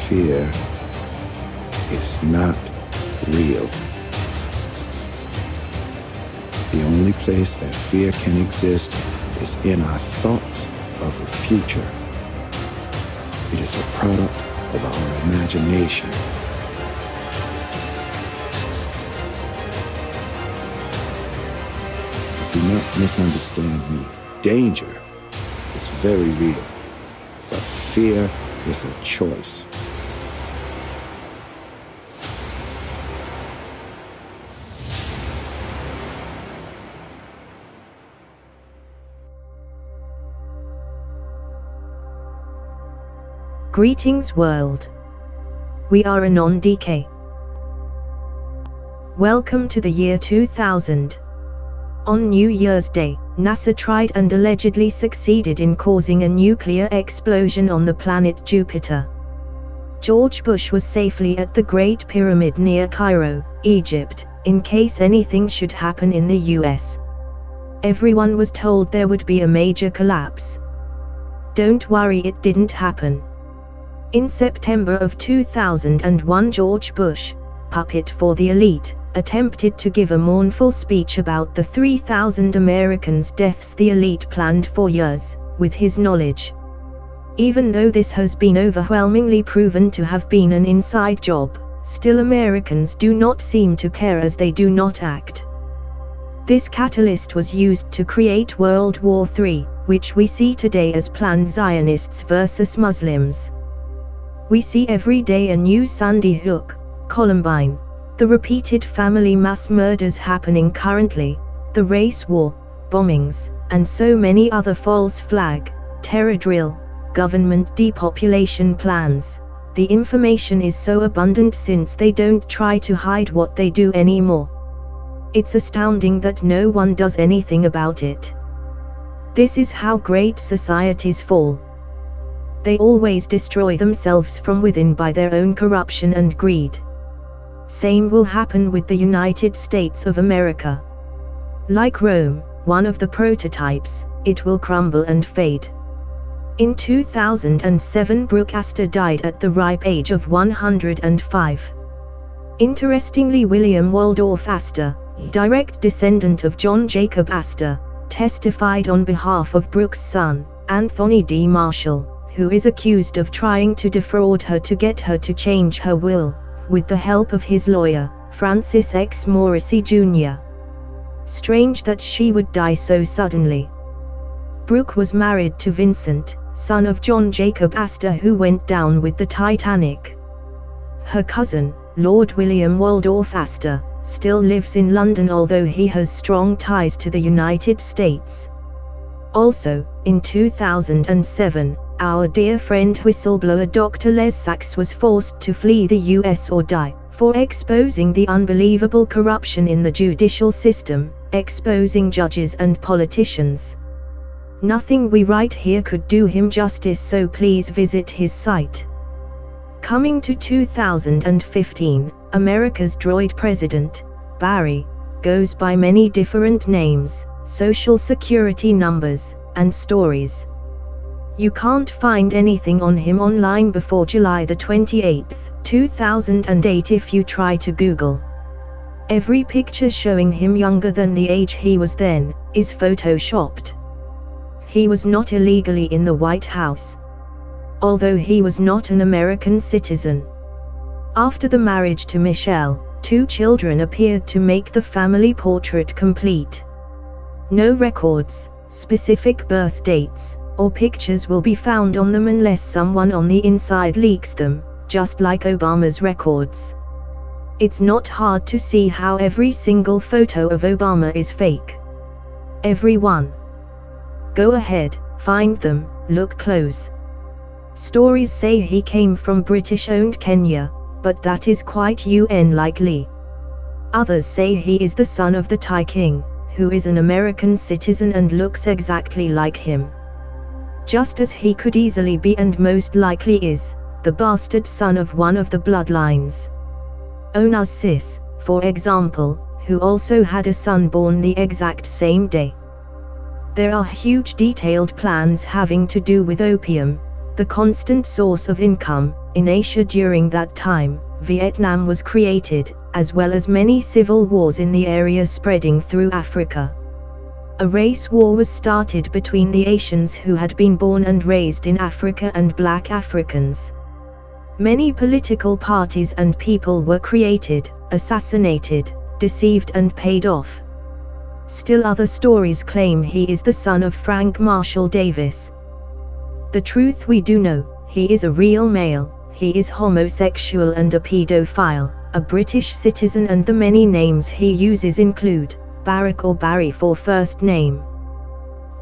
fear is not real. The only place that fear can exist is in our thoughts of the future. It is a product of our imagination. Do not misunderstand me. Danger is very real, but fear is a choice. Greetings world. We are a non-decay. Welcome to the year 2000. On New Year's Day, NASA tried and allegedly succeeded in causing a nuclear explosion on the planet Jupiter. George Bush was safely at the Great Pyramid near Cairo, Egypt, in case anything should happen in the US. Everyone was told there would be a major collapse. Don't worry, it didn't happen. In September of 2001, George Bush, puppet for the elite, attempted to give a mournful speech about the 3,000 Americans' deaths the elite planned for years, with his knowledge. Even though this has been overwhelmingly proven to have been an inside job, still Americans do not seem to care as they do not act. This catalyst was used to create World War III, which we see today as planned Zionists versus Muslims. We see every day a new Sandy Hook, Columbine, the repeated family mass murders happening currently, the race war, bombings, and so many other false flag, terror drill, government depopulation plans. The information is so abundant since they don't try to hide what they do anymore. It's astounding that no one does anything about it. This is how great societies fall. They always destroy themselves from within by their own corruption and greed. Same will happen with the United States of America. Like Rome, one of the prototypes, it will crumble and fade. In 2007, Brooke Astor died at the ripe age of 105. Interestingly, William Waldorf Astor, direct descendant of John Jacob Astor, testified on behalf of Brooke's son, Anthony D. Marshall, who is accused of trying to defraud her to get her to change her will, with the help of his lawyer, Francis X. Morrissey Jr. Strange that she would die so suddenly. Brooke was married to Vincent, son of John Jacob Astor, who went down with the Titanic. Her cousin, Lord William Waldorf Astor, still lives in London, although he has strong ties to the United States. Also, in 2007, our dear friend whistleblower Dr. Les Sachs was forced to flee the US or die, for exposing the unbelievable corruption in the judicial system, exposing judges and politicians. Nothing we write here could do him justice, so please visit his site. Coming to 2015, America's droid president, Barry, goes by many different names, social security numbers, and stories. You can't find anything on him online before July the 28th, 2008 if you try to Google. Every picture showing him younger than the age he was then, is photoshopped. He was not illegally in the White House, although he was not an American citizen. After the marriage to Michelle, 2 children appeared to make the family portrait complete. No records, specific birth dates, or pictures will be found on them unless someone on the inside leaks them, just like Obama's records. It's not hard to see how every single photo of Obama is fake. Every one. Go ahead, find them, look close. Stories say he came from British-owned Kenya, but that is quite unlikely. Others say he is the son of the Thai king, who is an American citizen and looks exactly like him. Just as he could easily be, and most likely is, the bastard son of one of the bloodlines. Onassis, for example, who also had a son born the exact same day. There are huge detailed plans having to do with opium, the constant source of income in Asia during that time. Vietnam was created, as well as many civil wars in the area spreading through Africa. A race war was started between the Asians who had been born and raised in Africa and black Africans. Many political parties and people were created, assassinated, deceived and paid off. Still other stories claim he is the son of Frank Marshall Davis. The truth we do know, he is a real male, he is homosexual and a pedophile, a British citizen, and the many names he uses include Barack or Barry for first name.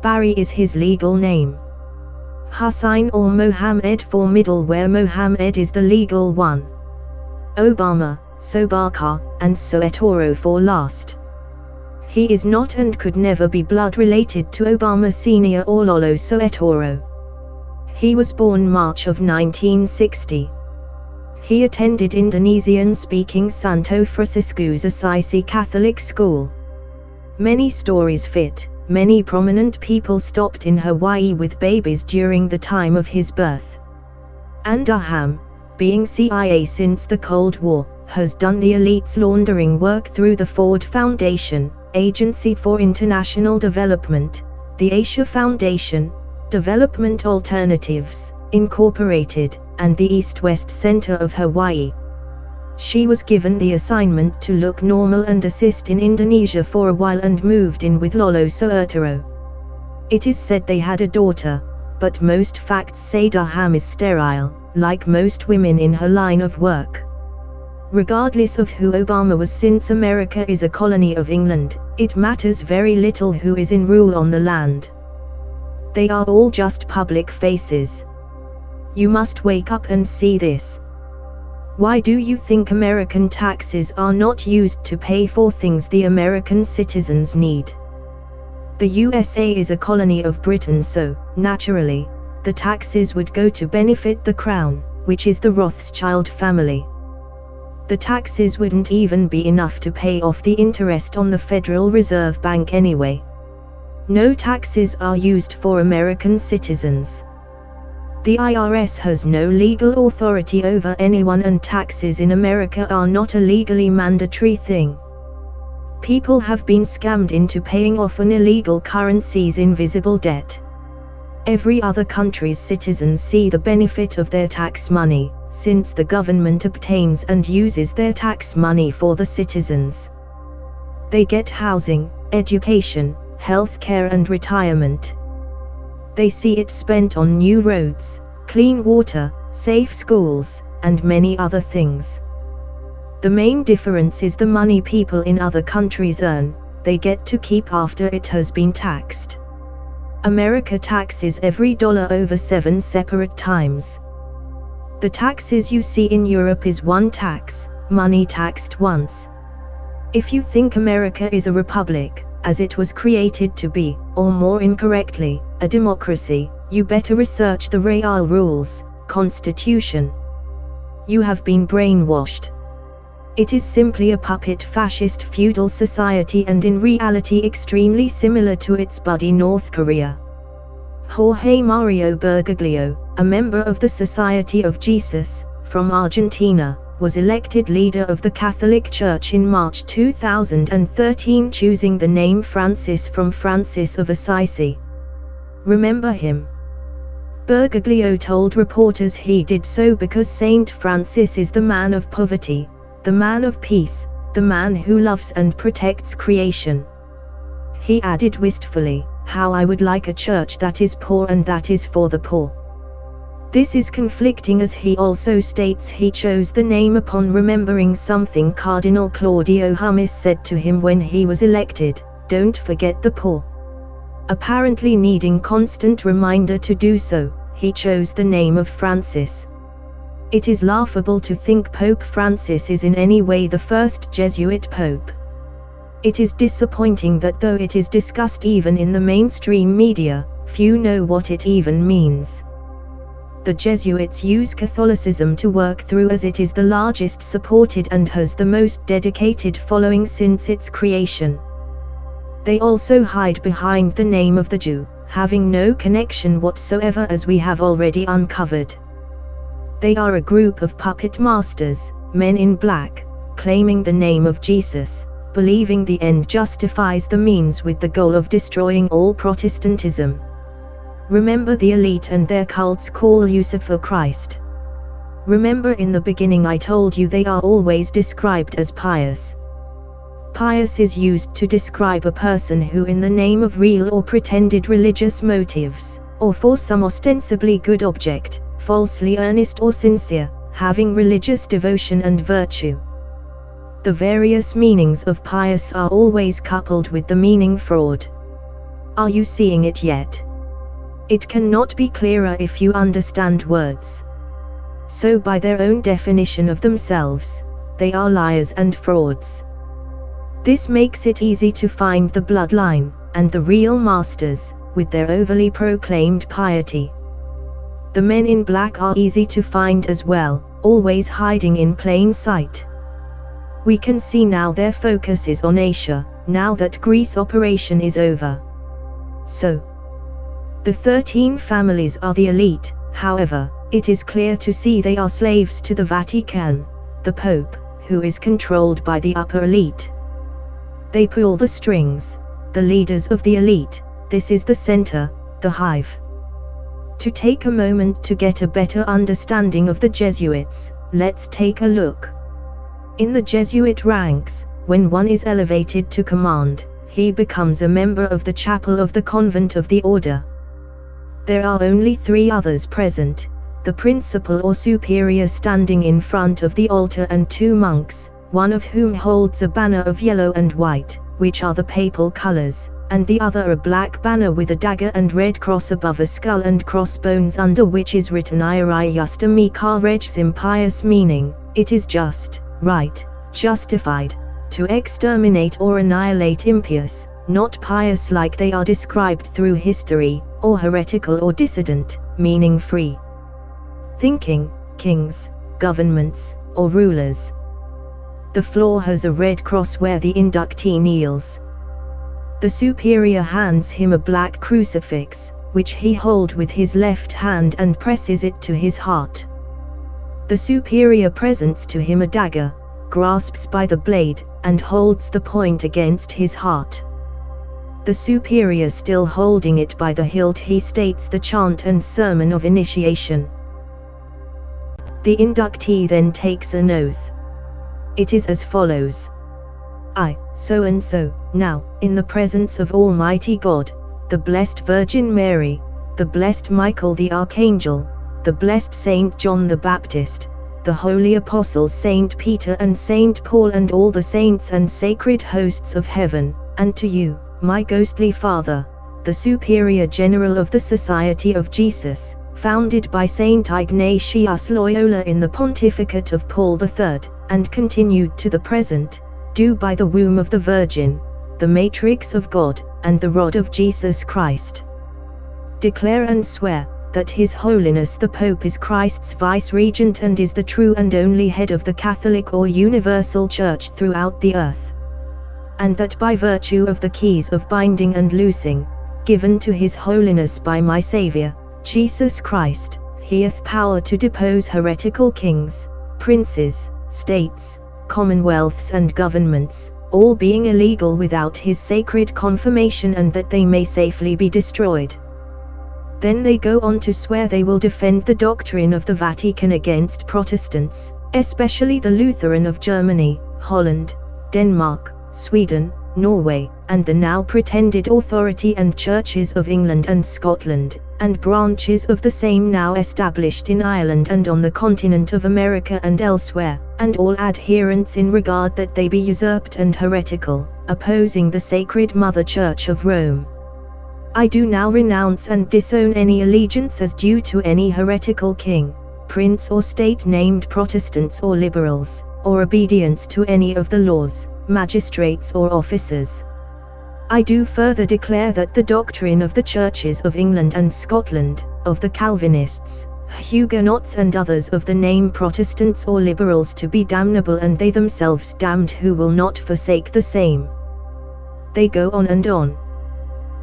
Barry is his legal name. Hussein or Mohammed for middle, where Mohammed is the legal one. Obama, Sobaka, and Soetoro for last. He is not and could never be blood related to Obama Sr. or Lolo Soetoro. He was born March of 1960. He attended Indonesian-speaking Santo Francisco's Assisi Catholic School. Many stories fit. Many prominent people stopped in Hawaii with babies during the time of his birth. Andaham, being CIA since the Cold War, has done the elite's laundering work through the Ford Foundation, Agency for International Development, the Asia Foundation, Development Alternatives, Incorporated, and the East-West Center of Hawaii. She was given the assignment to look normal and assist in Indonesia for a while and moved in with Lolo Soetoro. It is said they had a daughter, but most facts say Daham is sterile, like most women in her line of work. Regardless of who Obama was, since America is a colony of England, it matters very little who is in rule on the land. They are all just public faces. You must wake up and see this. Why do you think American taxes are not used to pay for things the American citizens need? The USA is a colony of Britain, so, naturally, the taxes would go to benefit the Crown, which is the Rothschild family. The taxes wouldn't even be enough to pay off the interest on the Federal Reserve Bank anyway. No taxes are used for American citizens. The IRS has no legal authority over anyone, and taxes in America are not a legally mandatory thing. People have been scammed into paying off an illegal currency's invisible debt. Every other country's citizens see the benefit of their tax money, since the government obtains and uses their tax money for the citizens. They get housing, education, health care and retirement. They see it spent on new roads, clean water, safe schools, and many other things. The main difference is the money people in other countries earn, they get to keep after it has been taxed. America taxes every dollar over 7 separate times. The taxes you see in Europe is one tax, money taxed once. If you think America is a republic, as it was created to be, or more incorrectly, a democracy, you better research the Real Rules, Constitution. You have been brainwashed. It is simply a puppet fascist feudal society, and in reality extremely similar to its buddy North Korea. Jorge Mario Bergoglio, a member of the Society of Jesus, from Argentina, was elected leader of the Catholic Church in March 2013, choosing the name Francis from Francis of Assisi. Remember him? Bergoglio told reporters he did so because Saint Francis is the man of poverty, the man of peace, the man who loves and protects creation. He added wistfully, "How I would like a church that is poor and that is for the poor." This is conflicting, as he also states he chose the name upon remembering something Cardinal Claudio Hummes said to him when he was elected: "Don't forget the poor." Apparently needing constant reminder to do so, he chose the name of Francis. It is laughable to think Pope Francis is in any way the first Jesuit pope. It is disappointing that though it is discussed even in the mainstream media, few know what it even means. The Jesuits use Catholicism to work through, as it is the largest supported and has the most dedicated following since its creation. They also hide behind the name of the Jew, having no connection whatsoever, as we have already uncovered. They are a group of puppet masters, men in black, claiming the name of Jesus, believing the end justifies the means with the goal of destroying all Protestantism. Remember, the elite and their cults call Lucifer Christ. Remember, in the beginning I told you they are always described as pious. Pious is used to describe a person who, in the name of real or pretended religious motives, or for some ostensibly good object, falsely earnest or sincere, having religious devotion and virtue. The various meanings of pious are always coupled with the meaning fraud. Are you seeing it yet? It cannot be clearer if you understand words. So by their own definition of themselves, they are liars and frauds. This makes it easy to find the bloodline, and the real masters, with their overly proclaimed piety. The men in black are easy to find as well, always hiding in plain sight. We can see now their focus is on Asia, now that Greece operation is over. So, the 13 families are the elite. However, it is clear to see they are slaves to the Vatican, the Pope, who is controlled by the upper elite. They pull the strings, the leaders of the elite. This is the center, the hive. To take a moment to get a better understanding of the Jesuits, let's take a look. In the Jesuit ranks, when one is elevated to command, he becomes a member of the chapel of the convent of the order. There are only 3 others present, the principal or superior standing in front of the altar and 2 monks, one of whom holds a banner of yellow and white, which are the papal colors, and the other a black banner with a dagger and red cross above a skull and crossbones under which is written Iri Justa Mica Regs, impious, meaning, it is just, right, justified, to exterminate or annihilate impious, not pious like they are described through history, or heretical or dissident, meaning free thinking, kings, governments, or rulers. The floor has a red cross where the inductee kneels. The superior hands him a black crucifix, which he holds with his left hand and presses it to his heart. The superior presents to him a dagger, grasps by the blade, and holds the point against his heart. The superior still holding it by the hilt, he states the chant and sermon of initiation. The inductee then takes an oath. It is as follows. I, so and so, now, in the presence of Almighty God, the Blessed Virgin Mary, the Blessed Michael the Archangel, the Blessed Saint John the Baptist, the Holy Apostles Saint Peter and Saint Paul and all the saints and sacred hosts of heaven, and to you, my ghostly father, the Superior General of the Society of Jesus, founded by Saint Ignatius Loyola in the pontificate of Paul III, and continued to the present, do by the womb of the Virgin, the matrix of God, and the rod of Jesus Christ, declare and swear, that His Holiness the Pope is Christ's vice-regent and is the true and only head of the Catholic or Universal Church throughout the earth, and that by virtue of the keys of binding and loosing, given to His Holiness by my Saviour, Jesus Christ, He hath power to depose heretical kings, princes, states, commonwealths and governments, all being illegal without His sacred confirmation, and that they may safely be destroyed. Then they go on to swear they will defend the doctrine of the Vatican against Protestants, especially the Lutheran of Germany, Holland, Denmark, Sweden, Norway, and the now pretended authority and churches of England and Scotland, and branches of the same now established in Ireland and on the continent of America and elsewhere, and all adherents in regard that they be usurped and heretical, opposing the Sacred Mother Church of Rome. I do now renounce and disown any allegiance as due to any heretical king, prince or state named Protestants or liberals, or obedience to any of the laws, magistrates or officers. I do further declare that the doctrine of the churches of England and Scotland, of the Calvinists, Huguenots and others of the name Protestants or liberals to be damnable, and they themselves damned who will not forsake the same. They go on and on.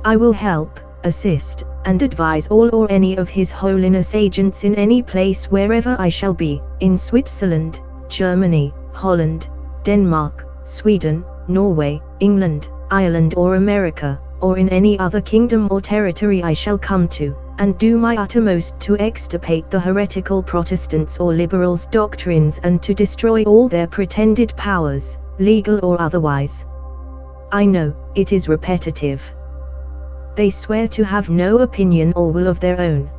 I will help, assist, and advise all or any of His Holiness agents in any place wherever I shall be, in Switzerland, Germany, Holland, Denmark, Sweden, Norway, England, Ireland or America, or in any other kingdom or territory I shall come to, and do my uttermost to extirpate the heretical Protestants or liberals' doctrines and to destroy all their pretended powers, legal or otherwise. I know, it is repetitive. They swear to have no opinion or will of their own,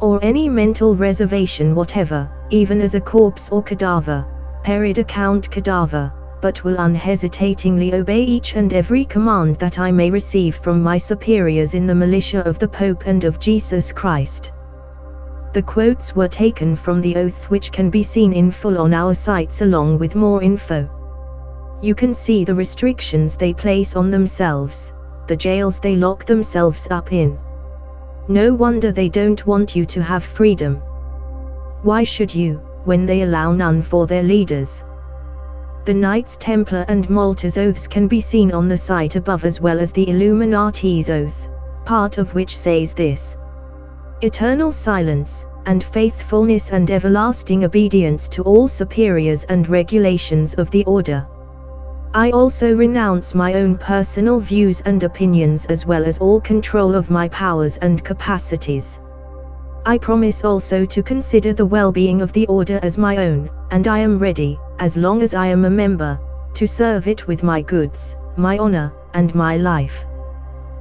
or any mental reservation whatever, even as a corpse or cadaver, perid account cadaver, but will unhesitatingly obey each and every command that I may receive from my superiors in the militia of the Pope and of Jesus Christ. The quotes were taken from the oath, which can be seen in full on our sites along with more info. You can see the restrictions they place on themselves, the jails they lock themselves up in. No wonder they don't want you to have freedom. Why should you, when they allow none for their leaders? The Knights Templar and Malta's oaths can be seen on the site above, as well as the Illuminati's oath, part of which says this: eternal silence, and faithfulness and everlasting obedience to all superiors and regulations of the order. I also renounce my own personal views and opinions, as well as all control of my powers and capacities. I promise also to consider the well-being of the order as my own, and I am ready, as long as I am a member, to serve it with my goods, my honor, and my life.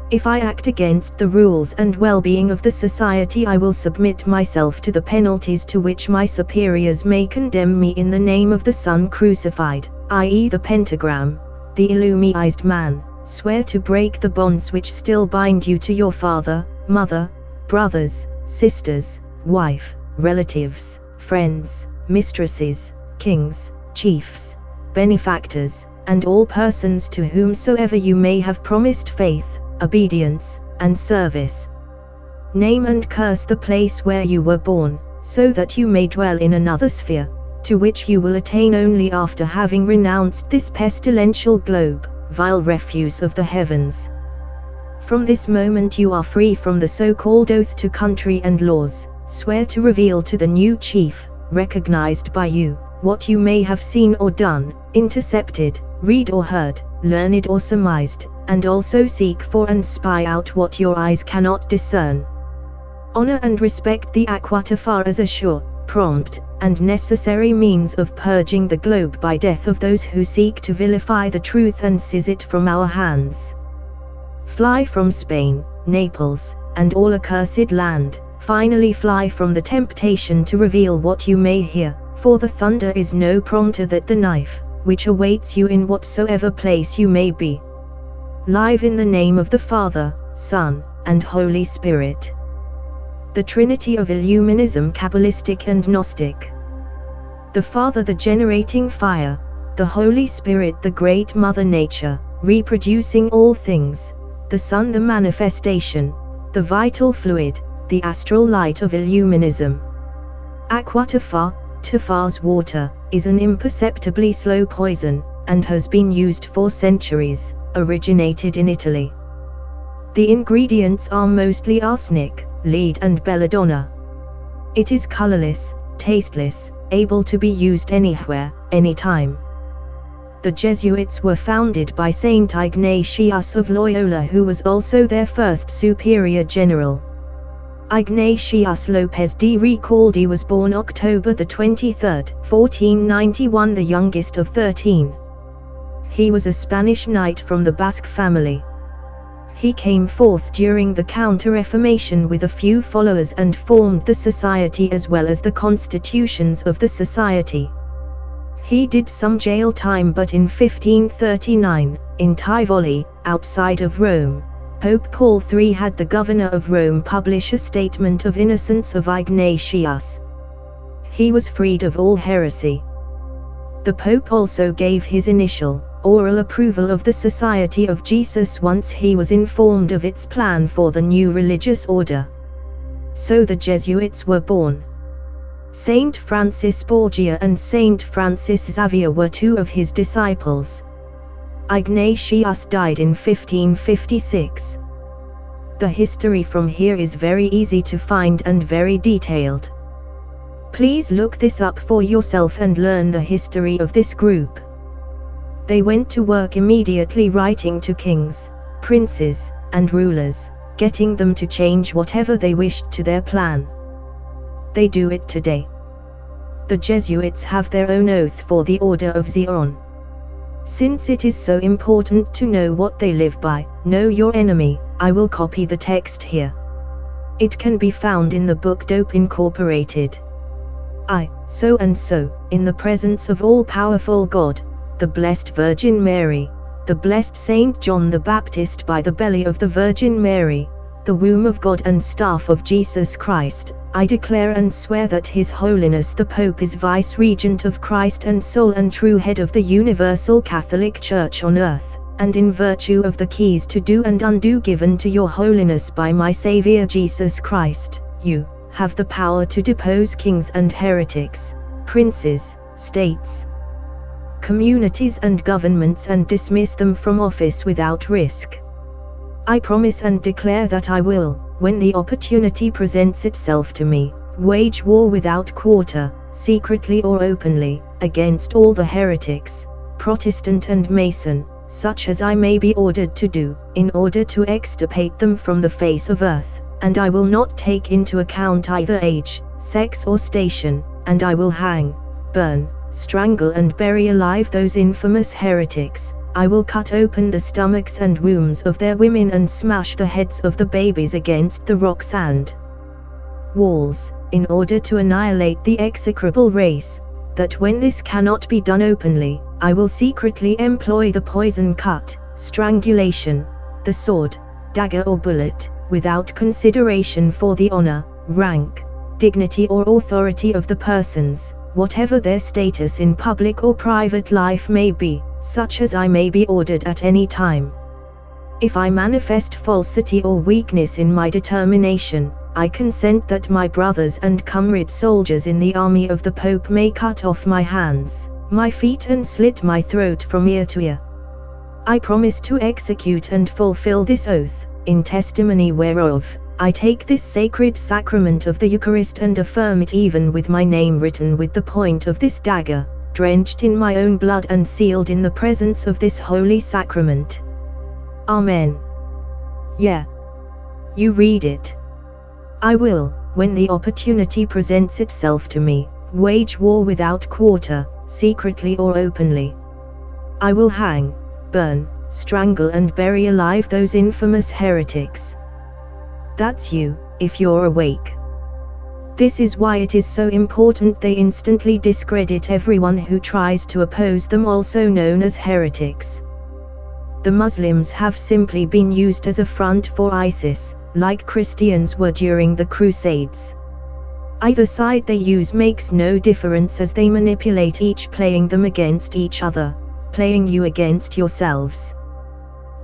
If I act against the rules and well-being of the society, I will submit myself to the penalties to which my superiors may condemn me in the name of the Son crucified, i.e. the pentagram, the Illuminized man. Swear to break the bonds which still bind you to your father, mother, brothers, sisters, wife, relatives, friends, mistresses, kings, chiefs, benefactors, and all persons to whomsoever you may have promised faith, obedience, and service. Name and curse the place where you were born, so that you may dwell in another sphere, to which you will attain only after having renounced this pestilential globe, vile refuse of the heavens. From this moment you are free from the so-called oath to country and laws. Swear to reveal to the new chief, recognized by you, what you may have seen or done, intercepted, read or heard, learned or surmised, and also seek for and spy out what your eyes cannot discern. Honor and respect the Aquatafar as a sure, prompt, and necessary means of purging the globe by death of those who seek to vilify the truth and seize it from our hands. Fly from Spain, Naples, and all accursed land. Finally fly from the temptation to reveal what you may hear, for the thunder is no prompter than the knife, which awaits you in whatsoever place you may be. Live in the name of the Father, Son, and Holy Spirit. The Trinity of Illuminism, Kabbalistic and Gnostic. The Father, the generating fire, the Holy Spirit, the great Mother Nature, reproducing all things, the Son, the manifestation, the vital fluid, the astral light of Illuminism. Aquatafar, Tafar's water, is an imperceptibly slow poison, and has been used for centuries, originated in Italy. The ingredients are mostly arsenic, lead and belladonna. It is colorless, tasteless, able to be used anywhere, anytime. The Jesuits were founded by Saint Ignatius of Loyola, who was also their first superior general. Ignatius Lopez de Recalde was born October 23, 1491, the youngest of 13. He was a Spanish knight from the Basque family. He came forth during the Counter-Reformation with a few followers and formed the society as well as the constitutions of the society. He did some jail time, but in 1539, in Tivoli, outside of Rome, Pope Paul III had the governor of Rome publish a statement of innocence of Ignatius. He was freed of all heresy. The Pope also gave his initial, oral approval of the Society of Jesus once he was informed of its plan for the new religious order. So the Jesuits were born. Saint Francis Borgia and Saint Francis Xavier were two of his disciples. Ignatius died in 1556. The history from here is very easy to find and very detailed. Please look this up for yourself and learn the history of this group. They went to work immediately writing to kings, princes, and rulers, getting them to change whatever they wished to their plan. They do it today. The Jesuits have their own oath for the Order of Zion. Since it is so important to know what they live by, know your enemy, I will copy the text here. It can be found in the book Dope Incorporated. I, so and so, in the presence of all-powerful God, the Blessed Virgin Mary, the Blessed Saint John the Baptist by the belly of the Virgin Mary, the womb of God and staff of Jesus Christ, I declare and swear that His Holiness the Pope is Vice-Regent of Christ and sole and true head of the Universal Catholic Church on earth, and in virtue of the keys to do and undo given to your Holiness by my Saviour Jesus Christ, you have the power to depose kings and heretics, princes, states, communities and governments and dismiss them from office without risk. I promise and declare that I will, when the opportunity presents itself to me, wage war without quarter, secretly or openly, against all the heretics, Protestant and Mason, such as I may be ordered to do, in order to extirpate them from the face of earth, and I will not take into account either age, sex or station, and I will hang, burn, strangle and bury alive those infamous heretics. I will cut open the stomachs and wombs of their women and smash the heads of the babies against the rocks and walls, in order to annihilate the execrable race, that when this cannot be done openly, I will secretly employ the poison cut, strangulation, the sword, dagger or bullet, without consideration for the honor, rank, dignity or authority of the persons, whatever their status in public or private life may be, such as I may be ordered at any time. If I manifest falsity or weakness in my determination, I consent that my brothers and comrade soldiers in the army of the Pope may cut off my hands, my feet and slit my throat from ear to ear. I promise to execute and fulfill this oath, in testimony whereof, I take this sacred sacrament of the Eucharist and affirm it even with my name written with the point of this dagger, drenched in my own blood and sealed in the presence of this holy sacrament. Amen. Yeah. You read it. I will, when the opportunity presents itself to me, wage war without quarter, secretly or openly. I will hang, burn, strangle and bury alive those infamous heretics. That's you, if you're awake. This is why it is so important they instantly discredit everyone who tries to oppose them, also known as heretics. The Muslims have simply been used as a front for ISIS, like Christians were during the Crusades. Either side they use makes no difference, as they manipulate each, playing them against each other, playing you against yourselves.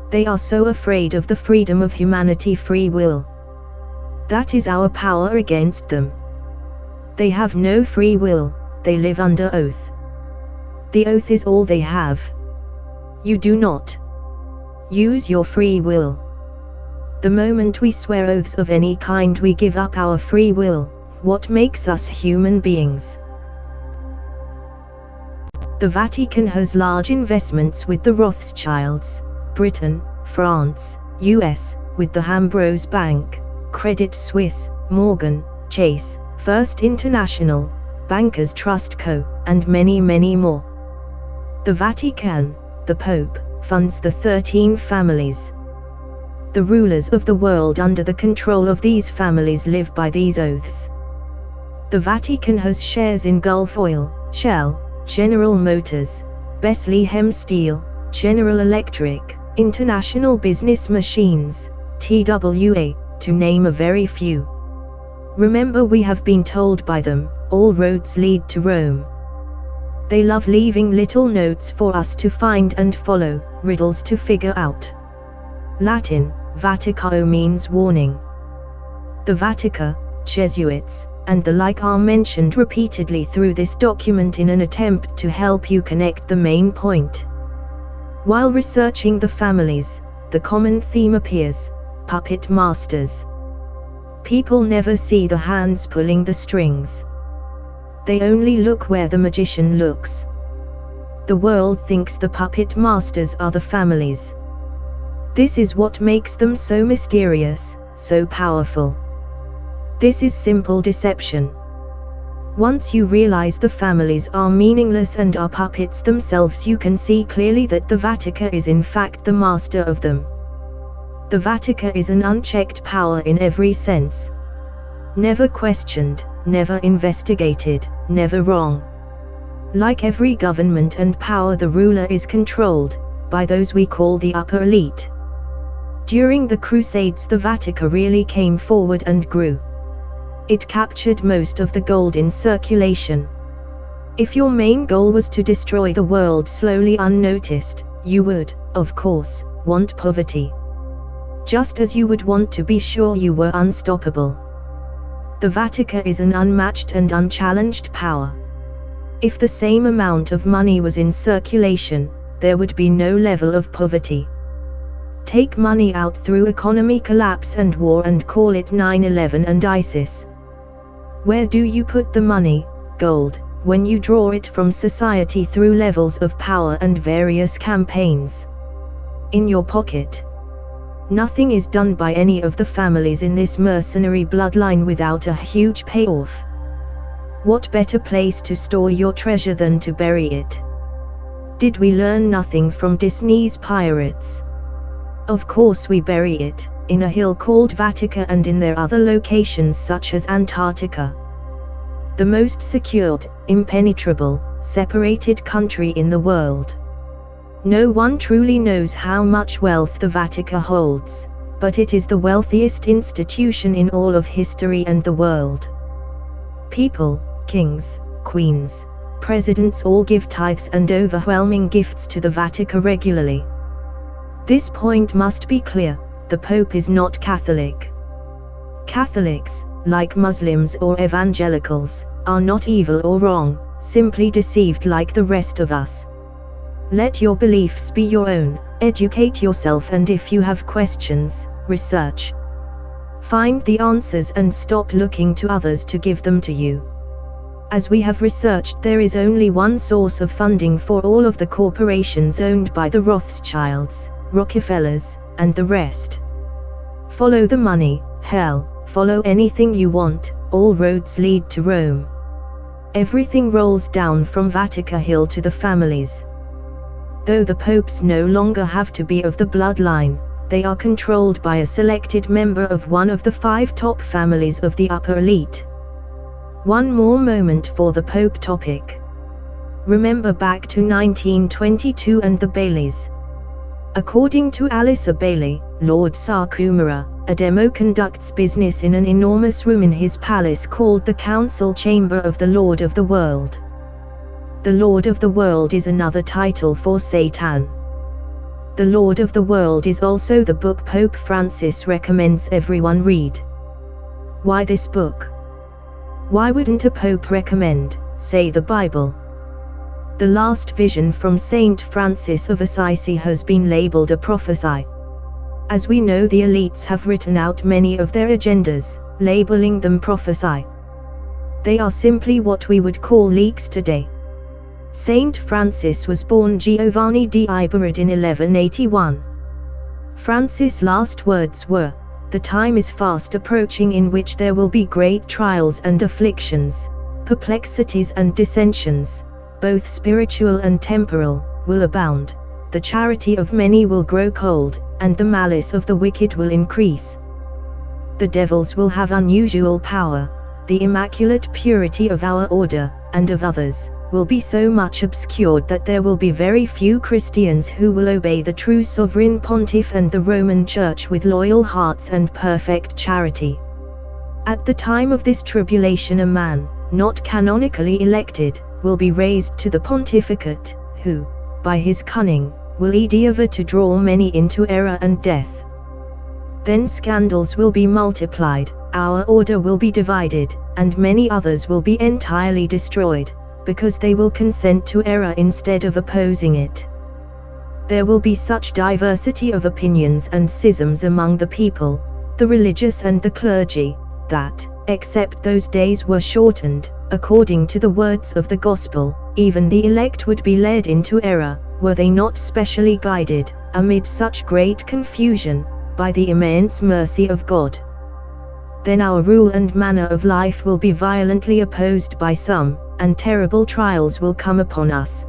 They are so afraid of the freedom of humanity, free will. That is our power against them. They have no free will, they live under oath. The oath is all they have. You do not use your free will. The moment we swear oaths of any kind, we give up our free will, what makes us human beings. The Vatican has large investments with the Rothschilds, Britain, France, US, with the Ambrose Bank, Credit Suisse, Morgan, Chase, First International, Bankers Trust Co., and many, many more. The Vatican, the Pope, funds the 13 families. The rulers of the world under the control of these families live by these oaths. The Vatican has shares in Gulf Oil, Shell, General Motors, Bethlehem Steel, General Electric, International Business Machines, TWA, to name a very few. Remember, we have been told by them, all roads lead to Rome. They love leaving little notes for us to find and follow, riddles to figure out. Latin, Vatico means warning. The Vatica, Jesuits, and the like are mentioned repeatedly through this document in an attempt to help you connect the main point. While researching the families, the common theme appears: puppet masters. People never see the hands pulling the strings. They only look where the magician looks. The world thinks the puppet masters are the families. This is what makes them so mysterious, so powerful. This is simple deception. Once you realize the families are meaningless and are puppets themselves, you can see clearly that the Vatican is in fact the master of them. The Vatican is an unchecked power in every sense. Never questioned, never investigated, never wrong. Like every government and power, the ruler is controlled by those we call the upper elite. During the Crusades, the Vatican really came forward and grew. It captured most of the gold in circulation. If your main goal was to destroy the world slowly unnoticed, you would, of course, want poverty. Just as you would want to be sure you were unstoppable. The Vatican is an unmatched and unchallenged power. If the same amount of money was in circulation, there would be no level of poverty. Take money out through economy collapse and war and call it 9/11 and ISIS. Where do you put the money, gold, when you draw it from society through levels of power and various campaigns? In your pocket. Nothing is done by any of the families in this mercenary bloodline without a huge payoff. What better place to store your treasure than to bury it? Did we learn nothing from Disney's pirates? Of course we bury it, in a hill called Vatican and in their other locations such as Antarctica. The most secured, impenetrable, separated country in the world. No one truly knows how much wealth the Vatican holds, but it is the wealthiest institution in all of history and the world. People, kings, queens, presidents all give tithes and overwhelming gifts to the Vatican regularly. This point must be clear, the Pope is not Catholic. Catholics, like Muslims or evangelicals, are not evil or wrong, simply deceived like the rest of us. Let your beliefs be your own, educate yourself, and if you have questions, research. Find the answers and stop looking to others to give them to you. As we have researched, there is only one source of funding for all of the corporations owned by the Rothschilds, Rockefellers, and the rest. Follow the money, hell, follow anything you want, all roads lead to Rome. Everything rolls down from Vatican Hill to the families. Though the popes no longer have to be of the bloodline, they are controlled by a selected member of one of the 5 top families of the upper elite. One more moment for the Pope topic. Remember back to 1922 and the Baileys. According to Alistair Bailey, Lord Sarkumara, a demo conducts business in an enormous room in his palace called the Council Chamber of the Lord of the World. The Lord of the World is another title for Satan. The Lord of the World is also the book Pope Francis recommends everyone read. Why this book? Why wouldn't a pope recommend, say, the Bible? The last vision from Saint Francis of Assisi has been labeled a prophecy. As we know, the elites have written out many of their agendas, labeling them prophecy. They are simply what we would call leaks today. Saint Francis was born Giovanni di Ibarid in 1181. Francis' last words were, "The time is fast approaching in which there will be great trials and afflictions, perplexities and dissensions, both spiritual and temporal, will abound. The charity of many will grow cold, and the malice of the wicked will increase. The devils will have unusual power. The immaculate purity of our order, and of others, will be so much obscured that there will be very few Christians who will obey the true sovereign pontiff and the Roman Church with loyal hearts and perfect charity. At the time of this tribulation, a man, not canonically elected, will be raised to the pontificate, who, by his cunning, will endeavor to draw many into error and death. Then scandals will be multiplied, our order will be divided, and many others will be entirely destroyed, because they will consent to error instead of opposing it. There will be such diversity of opinions and schisms among the people, the religious and the clergy, that, except those days were shortened, according to the words of the gospel, even the elect would be led into error, were they not specially guided, amid such great confusion, by the immense mercy of God. Then our rule and manner of life will be violently opposed by some, and terrible trials will come upon us.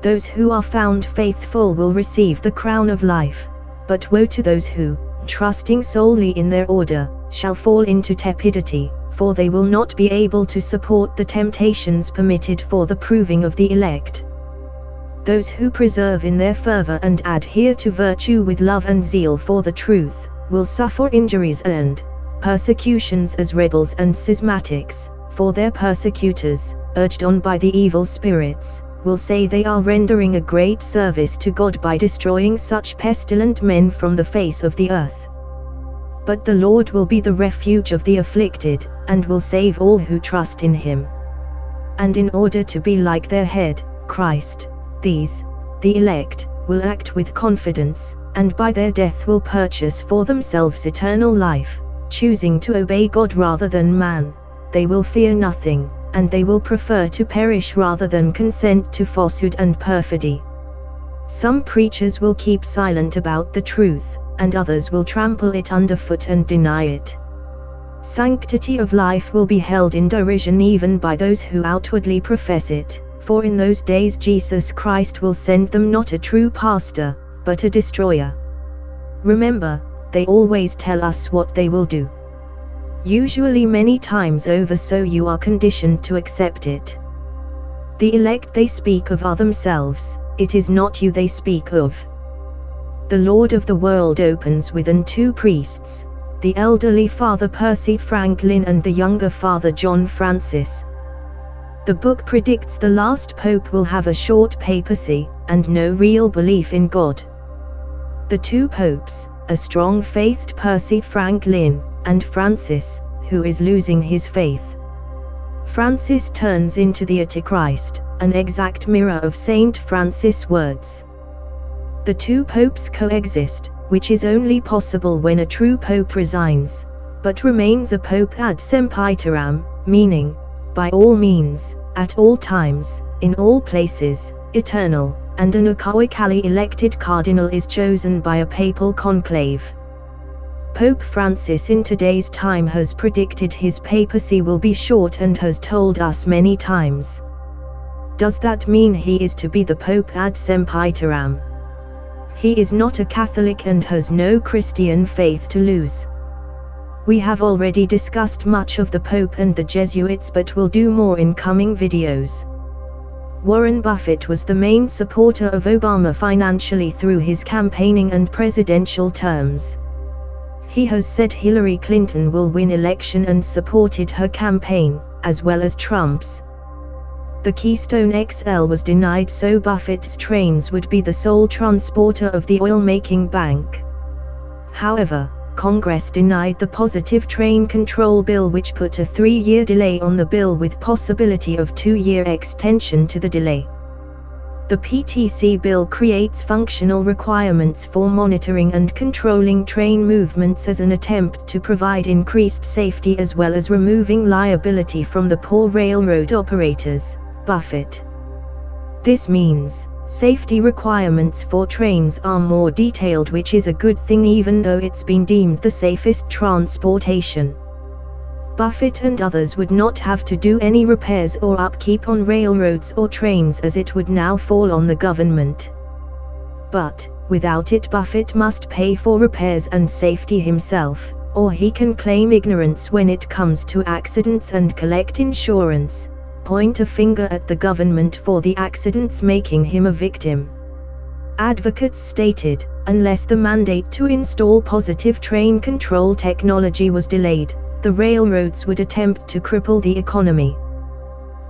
Those who are found faithful will receive the crown of life, but woe to those who, trusting solely in their order, shall fall into tepidity, for they will not be able to support the temptations permitted for the proving of the elect. Those who persevere in their fervor and adhere to virtue with love and zeal for the truth, will suffer injuries and persecutions as rebels and schismatics, for their persecutors, urged on by the evil spirits, will say they are rendering a great service to God by destroying such pestilent men from the face of the earth. But the Lord will be the refuge of the afflicted, and will save all who trust in him. And in order to be like their head, Christ, these, the elect, will act with confidence, and by their death will purchase for themselves eternal life, choosing to obey God rather than man. They will fear nothing, and they will prefer to perish rather than consent to falsehood and perfidy. Some preachers will keep silent about the truth, and others will trample it underfoot and deny it. Sanctity of life will be held in derision even by those who outwardly profess it, for in those days Jesus Christ will send them not a true pastor, but a destroyer. Remember, they always tell us what they will do. Usually many times over, so you are conditioned to accept it. The elect they speak of are themselves, it is not you they speak of. The Lord of the world opens with two priests, the elderly Father Percy Franklin and the younger Father John Francis. The book predicts the last pope will have a short papacy, and no real belief in God. The two popes, a strong-faithed Percy Franklin, and Francis, who is losing his faith. Francis turns into the Antichrist, an exact mirror of Saint Francis' words. The two popes coexist, which is only possible when a true pope resigns, but remains a pope ad sempiteram, meaning, by all means, at all times, in all places, eternal, and an unequivocally elected cardinal is chosen by a papal conclave. Pope Francis in today's time has predicted his papacy will be short and has told us many times. Does that mean he is to be the Pope ad sempiteram? He is not a Catholic and has no Christian faith to lose. We have already discussed much of the Pope and the Jesuits, but will do more in coming videos. Warren Buffett was the main supporter of Obama financially through his campaigning and presidential terms. He has said Hillary Clinton will win election and supported her campaign, as well as Trump's. The Keystone XL was denied so Buffett's trains would be the sole transporter of the oil-making bank. However, Congress denied the positive train control bill, which put a 3-year delay on the bill with possibility of 2-year extension to the delay. The PTC bill creates functional requirements for monitoring and controlling train movements as an attempt to provide increased safety as well as removing liability from the poor railroad operators, Buffett. This means safety requirements for trains are more detailed, which is a good thing even though it's been deemed the safest transportation. Buffett and others would not have to do any repairs or upkeep on railroads or trains, as it would now fall on the government. But, without it, Buffett must pay for repairs and safety himself, or he can claim ignorance when it comes to accidents and collect insurance, point a finger at the government for the accidents, making him a victim. Advocates stated, unless the mandate to install positive train control technology was delayed, the railroads would attempt to cripple the economy.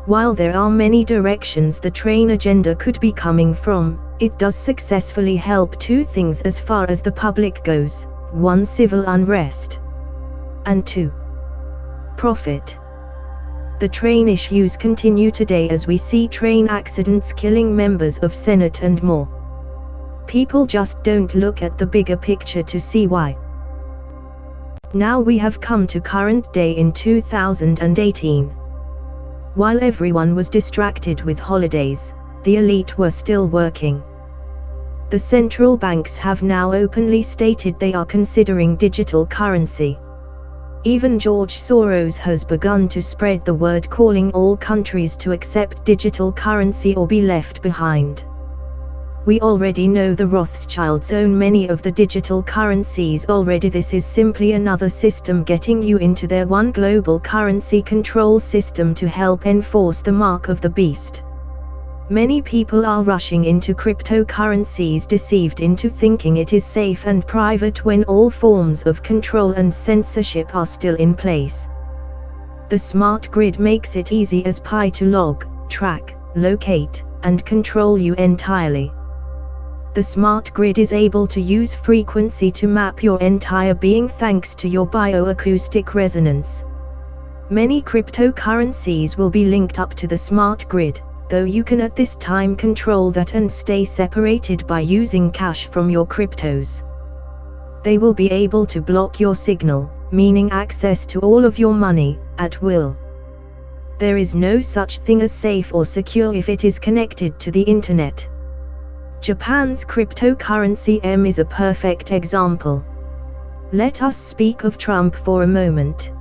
While there are many directions the train agenda could be coming from, it does successfully help two things as far as the public goes: 1. Civil unrest, and 2. Profit. The train issues continue today as we see train accidents killing members of Senate and more. People just don't look at the bigger picture to see why. Now we have come to current day in 2018. While everyone was distracted with holidays, the elite were still working. The central banks have now openly stated they are considering digital currency. Even George Soros has begun to spread the word, calling all countries to accept digital currency or be left behind. We already know the Rothschilds own many of the digital currencies already. This is simply another system getting you into their one global currency control system to help enforce the mark of the beast. Many people are rushing into cryptocurrencies, deceived into thinking it is safe and private when all forms of control and censorship are still in place. The smart grid makes it easy as pie to log, track, locate, and control you entirely. The smart grid is able to use frequency to map your entire being thanks to your bioacoustic resonance. Many cryptocurrencies will be linked up to the smart grid, though you can at this time control that and stay separated by using cash from your cryptos. They will be able to block your signal, meaning access to all of your money, at will. There is no such thing as safe or secure if it is connected to the internet. Japan's cryptocurrency M is a perfect example. Let us speak of Trump for a moment.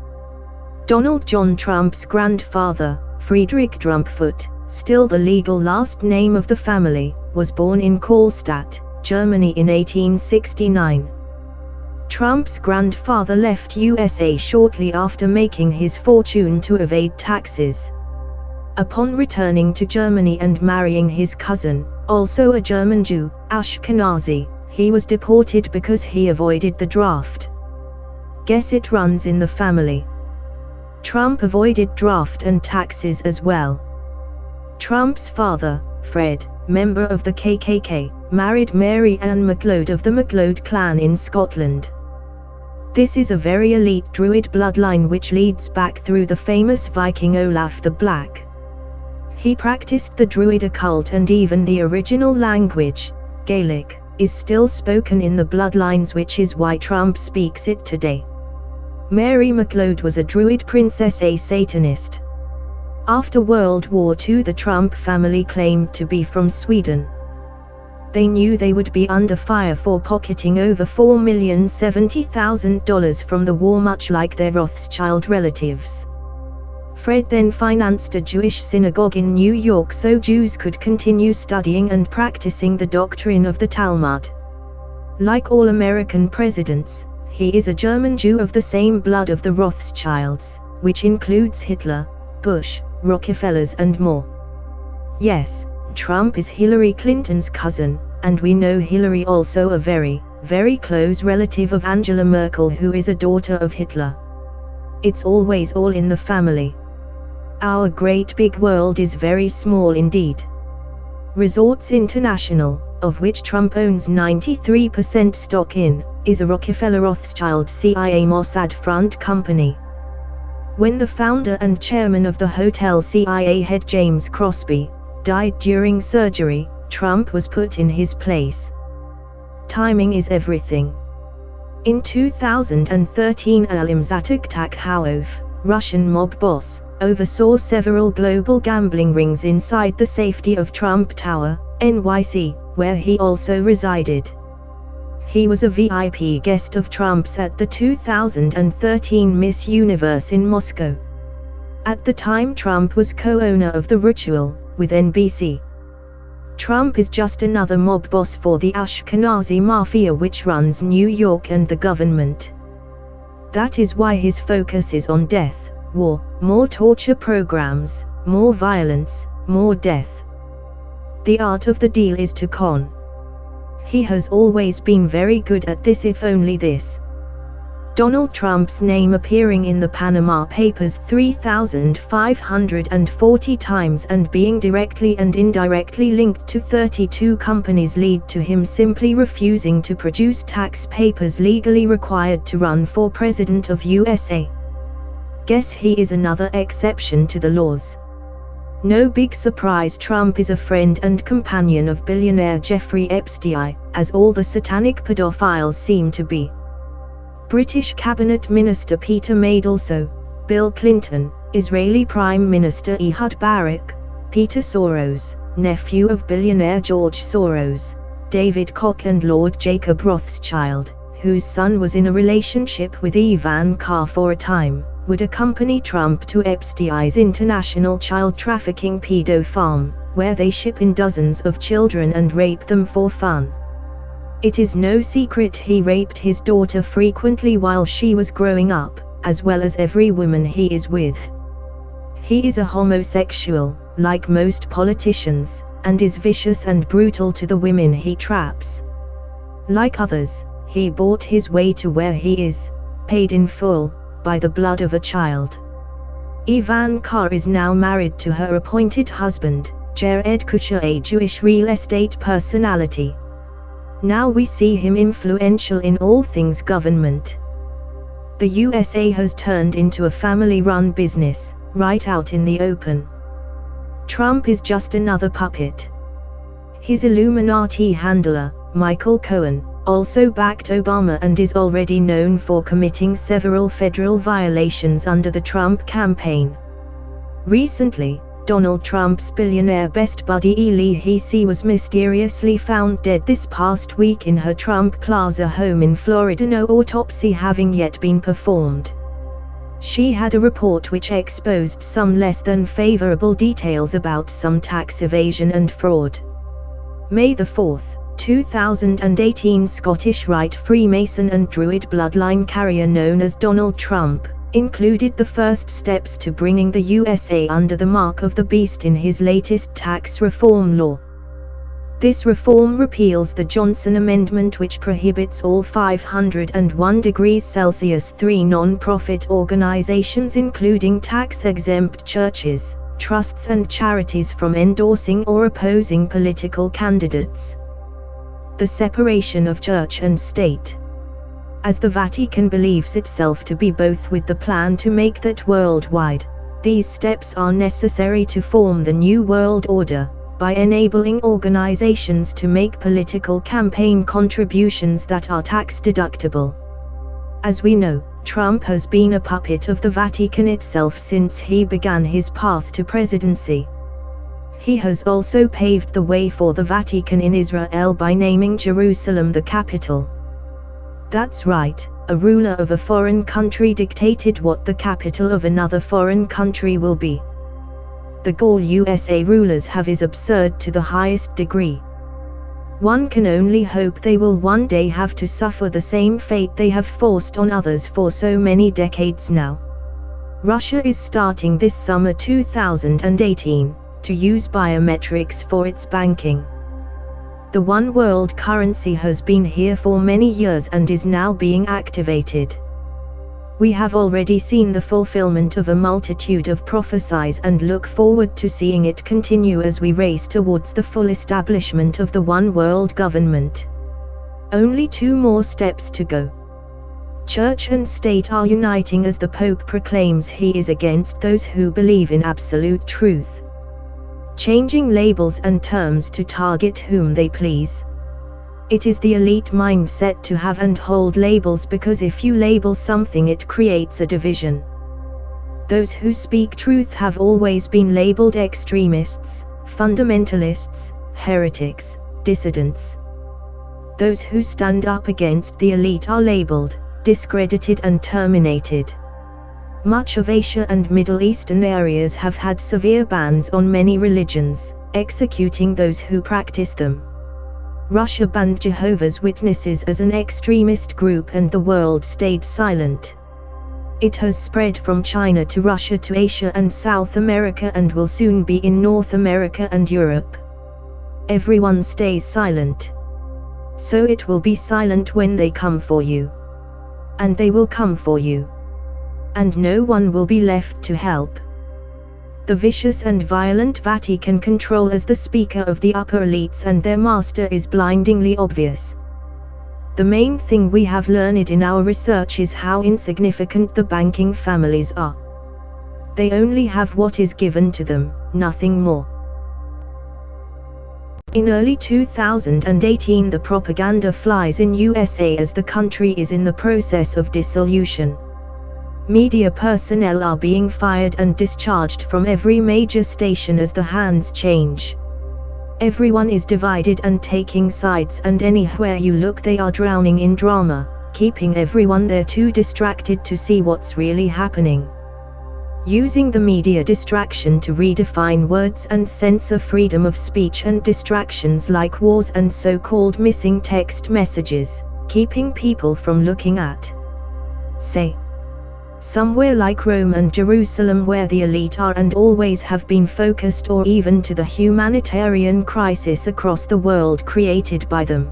Donald John Trump's grandfather, Friedrich Trumpfoot, still the legal last name of the family, was born in Karlstadt, Germany in 1869. Trump's grandfather left USA shortly after making his fortune to evade taxes. Upon returning to Germany and marrying his cousin, also a German Jew, Ashkenazi, he was deported because he avoided the draft. Guess it runs in the family. Trump avoided draft and taxes as well. Trump's father, Fred, member of the KKK, married Mary Ann MacLeod of the MacLeod clan in Scotland. This is a very elite Druid bloodline which leads back through the famous Viking Olaf the Black. He practiced the Druid occult, and even the original language, Gaelic, is still spoken in the bloodlines, which is why Trump speaks it today. Mary MacLeod was a Druid princess, a Satanist. After World War II, the Trump family claimed to be from Sweden. They knew they would be under fire for pocketing over $4,070,000 from the war, much like their Rothschild relatives. Fred then financed a Jewish synagogue in New York so Jews could continue studying and practicing the doctrine of the Talmud. Like all American presidents, he is a German Jew of the same blood of the Rothschilds, which includes Hitler, Bush, Rockefellers and more. Yes, Trump is Hillary Clinton's cousin, and we know Hillary also a very, very close relative of Angela Merkel, who is a daughter of Hitler. It's always all in the family. Our great big world is very small indeed. Resorts International, of which Trump owns 93% stock in, is a Rockefeller Rothschild CIA Mossad front company. When the founder and chairman of the Hotel CIA head James Crosby died during surgery, Trump was put in his place. Timing is everything. In 2013, Alimzatok Takhaov, Russian mob boss, oversaw several global gambling rings inside the safety of Trump Tower, NYC, where he also resided. He was a VIP guest of Trump's at the 2013 Miss Universe in Moscow. At the time, Trump was co-owner of The Ritual, with NBC. Trump is just another mob boss for the Ashkenazi mafia which runs New York and the government. That is why his focus is on death, war, more torture programs, more violence, more death. The art of the deal is to con. He has always been very good at this, if only this. Donald Trump's name appearing in the Panama Papers 3,540 times and being directly and indirectly linked to 32 companies lead to him simply refusing to produce tax papers legally required to run for president of USA. Guess he is another exception to the laws. No big surprise, Trump is a friend and companion of billionaire Jeffrey Epstein, as all the satanic pedophiles seem to be. British Cabinet Minister Peter Maid also, Bill Clinton, Israeli Prime Minister Ehud Barak, Peter Soros, nephew of billionaire George Soros, David Koch and Lord Jacob Rothschild, whose son was in a relationship with Ivanka for a time, would accompany Trump to Epstein's international child trafficking pedo farm, where they ship in dozens of children and rape them for fun. It is no secret he raped his daughter frequently while she was growing up, as well as every woman he is with. He is a homosexual, like most politicians, and is vicious and brutal to the women he traps. Like others, he bought his way to where he is, paid in full, by the blood of a child. Ivanka is now married to her appointed husband, Jared Kushner, a Jewish real estate personality. Now we see him influential in all things government. The USA has turned into a family-run business, right out in the open. Trump is just another puppet. His Illuminati handler, Michael Cohen, also backed Obama and is already known for committing several federal violations under the Trump campaign. Recently, Donald Trump's billionaire best buddy Ely Heasey was mysteriously found dead this past week in her Trump Plaza home in Florida, no autopsy having yet been performed. She had a report which exposed some less than favorable details about some tax evasion and fraud. May 4, 2018, Scottish Rite Freemason and Druid bloodline carrier known as Donald Trump included the first steps to bringing the USA under the mark of the beast in his latest tax reform law. This reform repeals the Johnson Amendment, which prohibits all 501 degrees Celsius 3 non-profit organizations, including tax-exempt churches, trusts and charities, from endorsing or opposing political candidates. The separation of church and state. As the Vatican believes itself to be both with the plan to make that worldwide, these steps are necessary to form the New World Order, by enabling organizations to make political campaign contributions that are tax-deductible. As we know, Trump has been a puppet of the Vatican itself since he began his path to presidency. He has also paved the way for the Vatican in Israel by naming Jerusalem the capital. That's right, a ruler of a foreign country dictated what the capital of another foreign country will be. The goal USA rulers have is absurd to the highest degree. One can only hope they will one day have to suffer the same fate they have forced on others for so many decades now. Russia is starting this summer 2018 to use biometrics for its banking. The one world currency has been here for many years and is now being activated. We have already seen the fulfillment of a multitude of prophecies and look forward to seeing it continue as we race towards the full establishment of the one world government. Only 2 more steps to go. Church and state are uniting as the Pope proclaims he is against those who believe in absolute truth, changing labels and terms to target whom they please. It is the elite mindset to have and hold labels, because if you label something it creates a division. Those who speak truth have always been labeled extremists, fundamentalists, heretics, dissidents. Those who stand up against the elite are labeled, discredited and terminated. Much of Asia and Middle Eastern areas have had severe bans on many religions, executing those who practice them. Russia banned Jehovah's Witnesses as an extremist group and the world stayed silent. It has spread from China to Russia to Asia and South America and will soon be in North America and Europe. Everyone stays silent. So it will be silent when they come for you. And they will come for you. And no one will be left to help. The vicious and violent Vatican control as the speaker of the upper elites and their master is blindingly obvious. The main thing we have learned in our research is how insignificant the banking families are. They only have what is given to them, nothing more. In early 2018, the propaganda flies in USA as the country is in the process of dissolution. Media personnel are being fired and discharged from every major station as the hands change. Everyone is divided and taking sides, and anywhere you look they are drowning in drama, keeping everyone there too distracted to see what's really happening. Using the media distraction to redefine words and censor freedom of speech, and distractions like wars and so-called missing text messages, keeping people from looking at, say, somewhere like Rome and Jerusalem, where the elite are and always have been focused, or even to the humanitarian crisis across the world created by them.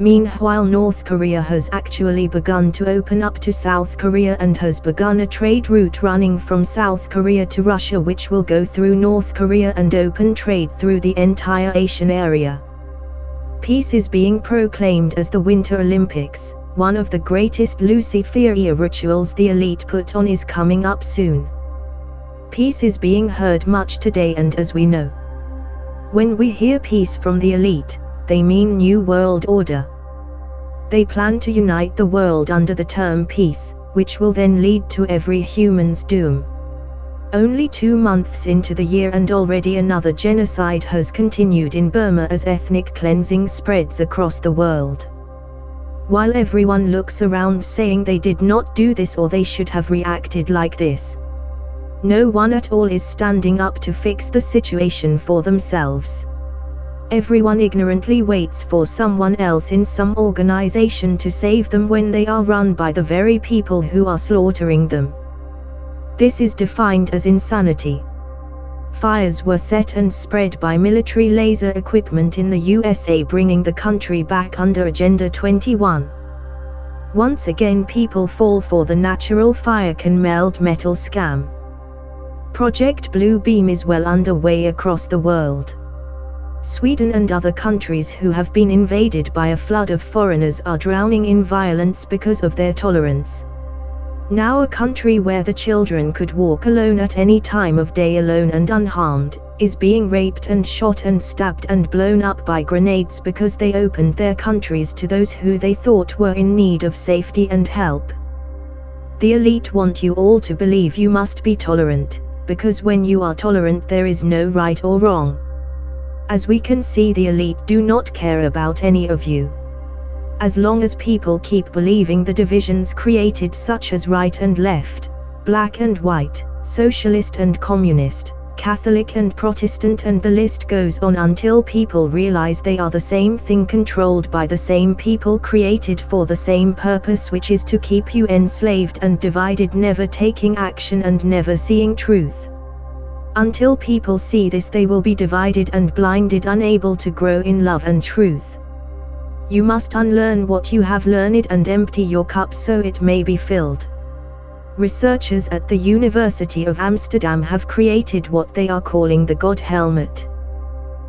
Meanwhile, North Korea has actually begun to open up to South Korea and has begun a trade route running from South Korea to Russia, which will go through North Korea and open trade through the entire Asian area. Peace is being proclaimed as the Winter Olympics. One of the greatest Luciferian rituals the elite put on is coming up soon. Peace is being heard much today, and as we know, when we hear peace from the elite, they mean New World Order. They plan to unite the world under the term peace, which will then lead to every human's doom. Only 2 months into the year and already another genocide has continued in Burma as ethnic cleansing spreads across the world. While everyone looks around saying they did not do this or they should have reacted like this, no one at all is standing up to fix the situation for themselves. Everyone ignorantly waits for someone else in some organization to save them when they are run by the very people who are slaughtering them. This is defined as insanity. Fires were set and spread by military laser equipment in the USA, bringing the country back under Agenda 21. Once again, people fall for the natural fire can melt metal scam. Project Blue Beam is well underway across the world. Sweden and other countries who have been invaded by a flood of foreigners are drowning in violence because of their tolerance. Now a country where the children could walk alone at any time of day alone and unharmed, is being raped and shot and stabbed and blown up by grenades because they opened their countries to those who they thought were in need of safety and help. The elite want you all to believe you must be tolerant, because when you are tolerant there is no right or wrong. As we can see, the elite do not care about any of you. As long as people keep believing the divisions created, such as right and left, black and white, socialist and communist, Catholic and Protestant, and the list goes on until people realize they are the same thing, controlled by the same people, created for the same purpose, which is to keep you enslaved and divided, never taking action and never seeing truth. Until people see this, they will be divided and blinded, unable to grow in love and truth. You must unlearn what you have learned and empty your cup so it may be filled. Researchers at the University of Amsterdam have created what they are calling the God Helmet.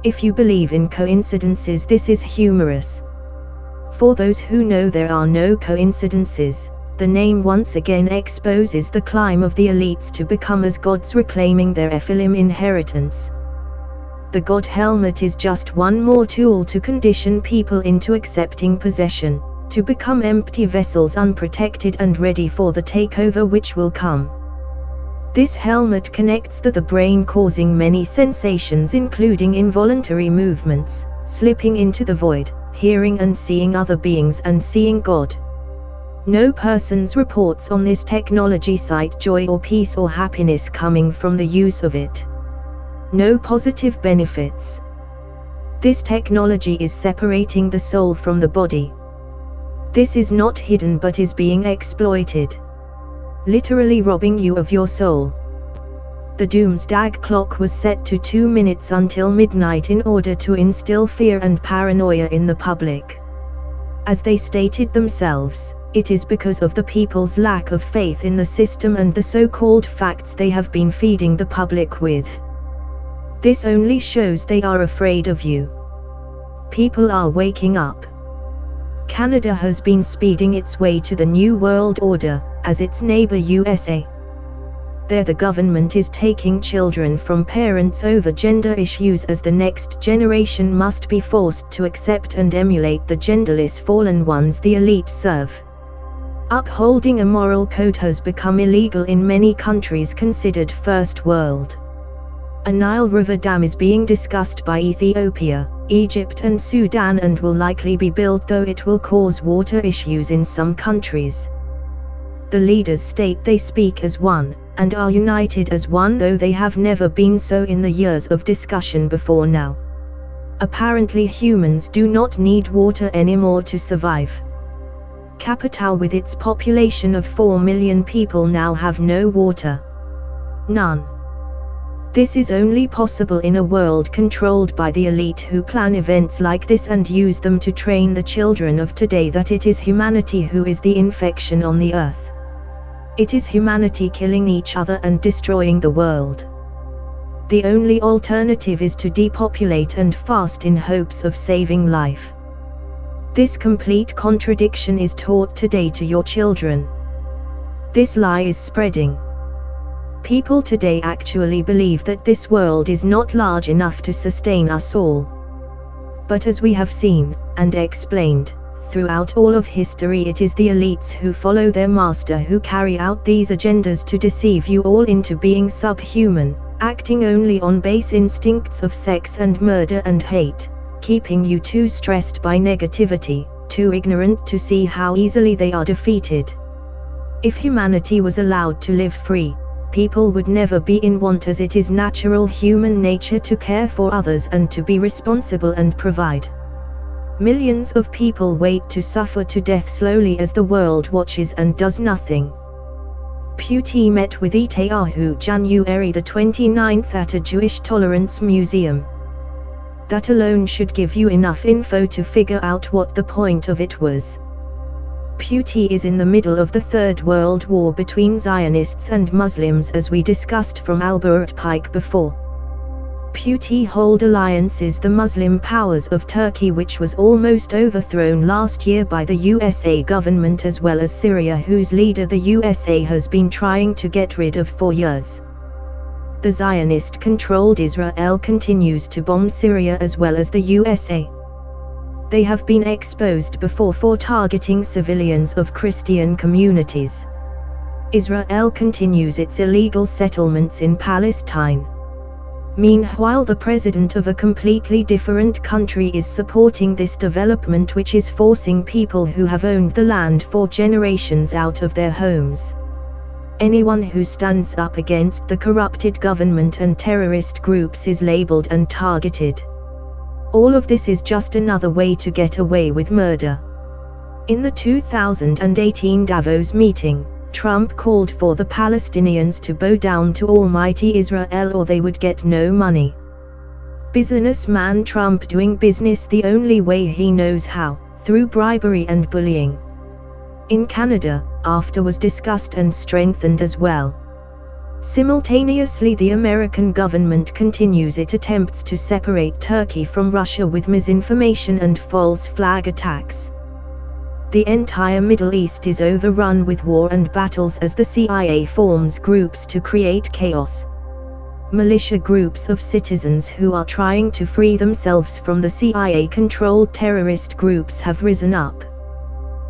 If you believe in coincidences, this is humorous. For those who know there are no coincidences, the name once again exposes the climb of the elites to become as gods, reclaiming their Ephilim inheritance. The God Helmet is just one more tool to condition people into accepting possession, to become empty vessels, unprotected and ready for the takeover which will come. This helmet connects the brain, causing many sensations including involuntary movements, slipping into the void, hearing and seeing other beings and seeing God. No person's reports on this technology cite joy or peace or happiness coming from the use of it. No positive benefits. This technology is separating the soul from the body. This is not hidden but is being exploited. Literally robbing you of your soul. The doomsday clock was set to 2 minutes until midnight in order to instill fear and paranoia in the public. As they stated themselves, it is because of the people's lack of faith in the system and the so-called facts they have been feeding the public with. This only shows they are afraid of you. People are waking up. Canada has been speeding its way to the New World Order, as its neighbor USA. There the government is taking children from parents over gender issues, as the next generation must be forced to accept and emulate the genderless fallen ones the elite serve. Upholding a moral code has become illegal in many countries considered first world. A Nile River dam is being discussed by Ethiopia, Egypt and Sudan and will likely be built, though it will cause water issues in some countries. The leaders state they speak as one, and are united as one, though they have never been so in the years of discussion before now. Apparently humans do not need water anymore to survive. Capital with its population of 4 million people now have no water. None. This is only possible in a world controlled by the elite, who plan events like this and use them to train the children of today that it is humanity who is the infection on the earth. It is humanity killing each other and destroying the world. The only alternative is to depopulate and fast in hopes of saving life. This complete contradiction is taught today to your children. This lie is spreading. People today actually believe that this world is not large enough to sustain us all. But as we have seen, and explained, throughout all of history, it is the elites who follow their master who carry out these agendas to deceive you all into being subhuman, acting only on base instincts of sex and murder and hate, keeping you too stressed by negativity, too ignorant to see how easily they are defeated. If humanity was allowed to live free, people would never be in want, as it is natural human nature to care for others and to be responsible and provide. Millions of people wait to suffer to death slowly as the world watches and does nothing. Putin met with Netanyahu January the 29th at a Jewish Tolerance Museum. That alone should give you enough info to figure out what the point of it was. Putin is in the middle of the Third World War between Zionists and Muslims, as we discussed from Albert Pike before. Putin hold alliances the Muslim powers of Turkey, which was almost overthrown last year by the USA government, as well as Syria, whose leader the USA has been trying to get rid of for years. The Zionist-controlled Israel continues to bomb Syria as well as the USA. They have been exposed before for targeting civilians of Christian communities. Israel continues its illegal settlements in Palestine. Meanwhile, the president of a completely different country is supporting this development, which is forcing people who have owned the land for generations out of their homes. Anyone who stands up against the corrupted government and terrorist groups is labeled and targeted. All of this is just another way to get away with murder. In the 2018 Davos meeting, Trump called for the Palestinians to bow down to Almighty Israel or they would get no money. Businessman Trump doing business the only way he knows how, through bribery and bullying. In Canada, AFTA was discussed and strengthened as well. Simultaneously, the American government continues its attempts to separate Turkey from Russia with misinformation and false flag attacks. The entire Middle East is overrun with war and battles as the CIA forms groups to create chaos. Militia groups of citizens who are trying to free themselves from the CIA-controlled terrorist groups have risen up.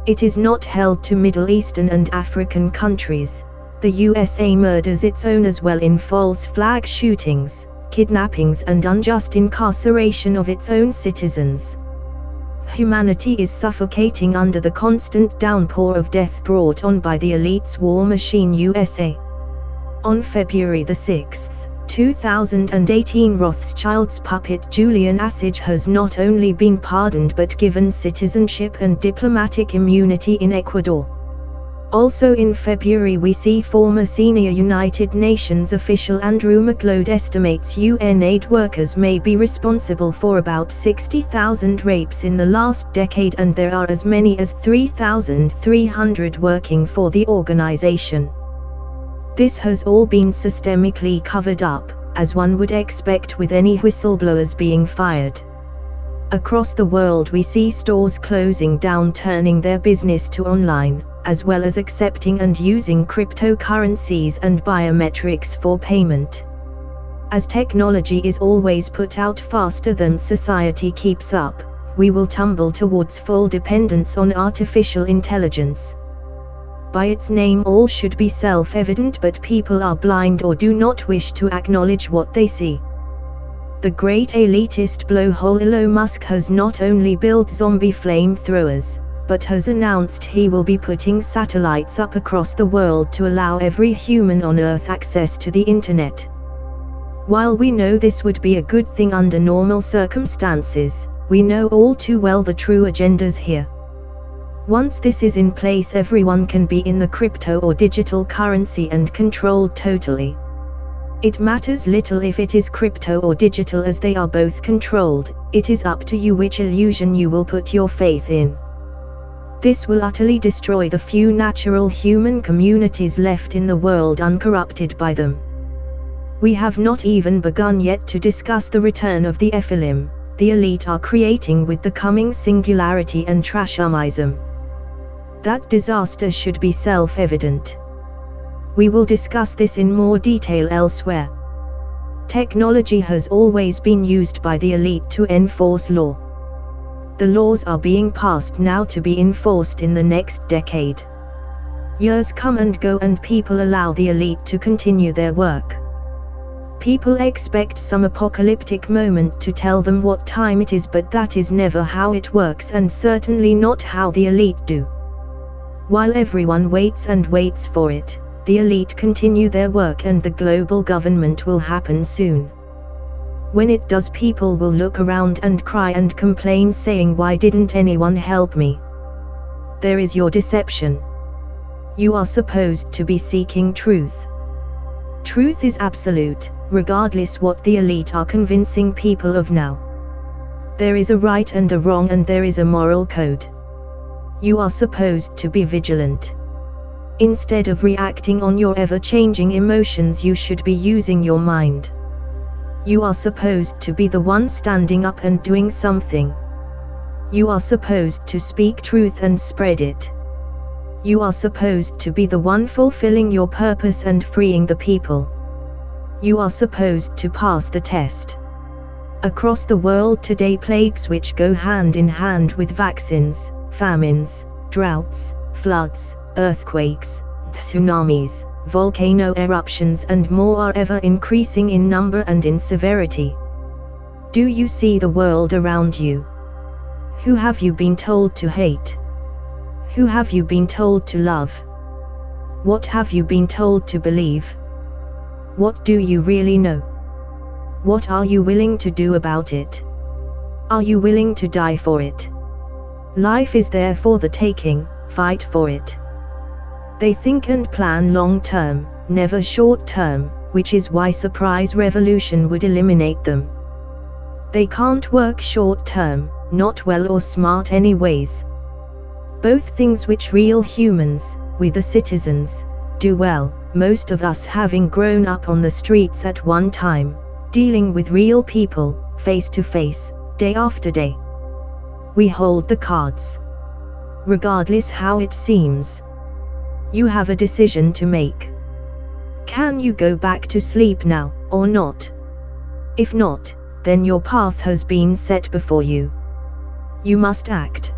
It is not held to Middle Eastern and African countries. The USA murders its own as well in false flag shootings, kidnappings and unjust incarceration of its own citizens. Humanity is suffocating under the constant downpour of death brought on by the elite's war machine USA. On February 6, 2018, Rothschild's puppet Julian Assange has not only been pardoned but given citizenship and diplomatic immunity in Ecuador. Also in February, we see former senior United Nations official Andrew McLeod estimates UN aid workers may be responsible for about 60,000 rapes in the last decade, and there are as many as 3,300 working for the organization. This has all been systemically covered up, as one would expect with any whistleblowers being fired. Across the world we see stores closing down, turning their business to online, as well as accepting and using cryptocurrencies and biometrics for payment. As technology is always put out faster than society keeps up, we will tumble towards full dependence on artificial intelligence. By its name, all should be self-evident, but people are blind or do not wish to acknowledge what they see. The great elitist blowhole Elon Musk has not only built zombie flamethrowers, but has announced he will be putting satellites up across the world to allow every human on Earth access to the internet. While we know this would be a good thing under normal circumstances, we know all too well the true agendas here. Once this is in place, everyone can be in the crypto or digital currency and controlled totally. It matters little if it is crypto or digital, as they are both controlled. It is up to you which illusion you will put your faith in. This will utterly destroy the few natural human communities left in the world uncorrupted by them. We have not even begun yet to discuss the return of the Nephilim the elite are creating with the coming singularity and transhumanism. That disaster should be self-evident. We will discuss this in more detail elsewhere. Technology has always been used by the elite to enforce law. The laws are being passed now to be enforced in the next decade. Years come and go and people allow the elite to continue their work. People expect some apocalyptic moment to tell them what time it is, but that is never how it works, and certainly not how the elite do. While everyone waits and waits for it, the elite continue their work and the global government will happen soon. When it does, people will look around and cry and complain, saying, "Why didn't anyone help me?" There is your deception. You are supposed to be seeking truth. Truth is absolute, regardless what the elite are convincing people of now. There is a right and a wrong, and there is a moral code. You are supposed to be vigilant. Instead of reacting on your ever-changing emotions, you should be using your mind. You are supposed to be the one standing up and doing something. You are supposed to speak truth and spread it. You are supposed to be the one fulfilling your purpose and freeing the people. You are supposed to pass the test. Across the world today, plagues which go hand in hand with vaccines, famines, droughts, floods, earthquakes, tsunamis, volcano eruptions and more are ever increasing in number and in severity. Do you see the world around you? Who have you been told to hate? Who have you been told to love? What have you been told to believe? What do you really know? What are you willing to do about it? Are you willing to die for it? Life is there for the taking, fight for it. They think and plan long term, never short term, which is why surprise revolution would eliminate them. They can't work short term, not well or smart anyways. Both things which real humans, we the citizens, do well, most of us having grown up on the streets at one time, dealing with real people, face to face, day after day. We hold the cards. Regardless how it seems. You have a decision to make. Can you go back to sleep now, or not? If not, then your path has been set before you. You must act.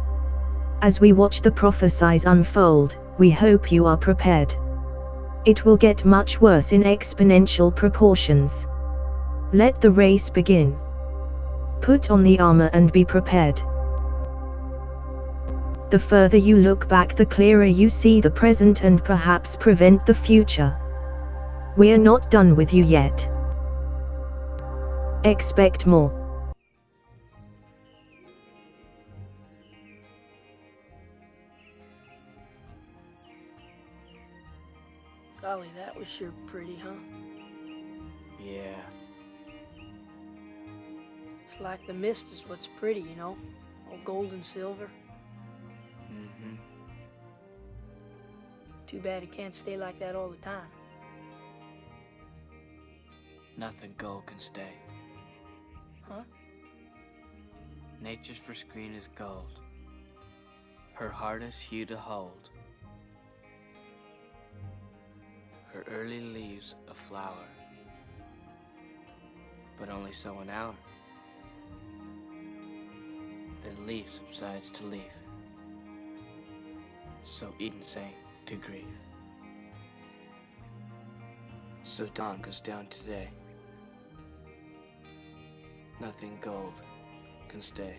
As we watch the prophecies unfold, we hope you are prepared. It will get much worse in exponential proportions. Let the race begin. Put on the armor and be prepared. The further you look back, the clearer you see the present and perhaps prevent the future. We're not done with you yet. Expect more. Golly, that was sure pretty, huh? Yeah. It's like the mist is what's pretty, you know? All gold and silver. Mm-hmm. Too bad it can't stay like that all the time. Nothing gold can stay. Huh? Nature's for screen is gold. Her hardest hue to hold. Her early leaves a flower, but only so an hour. Then leaf subsides to leaf, so Eden sank to grief. So dawn goes down today. Nothing gold can stay.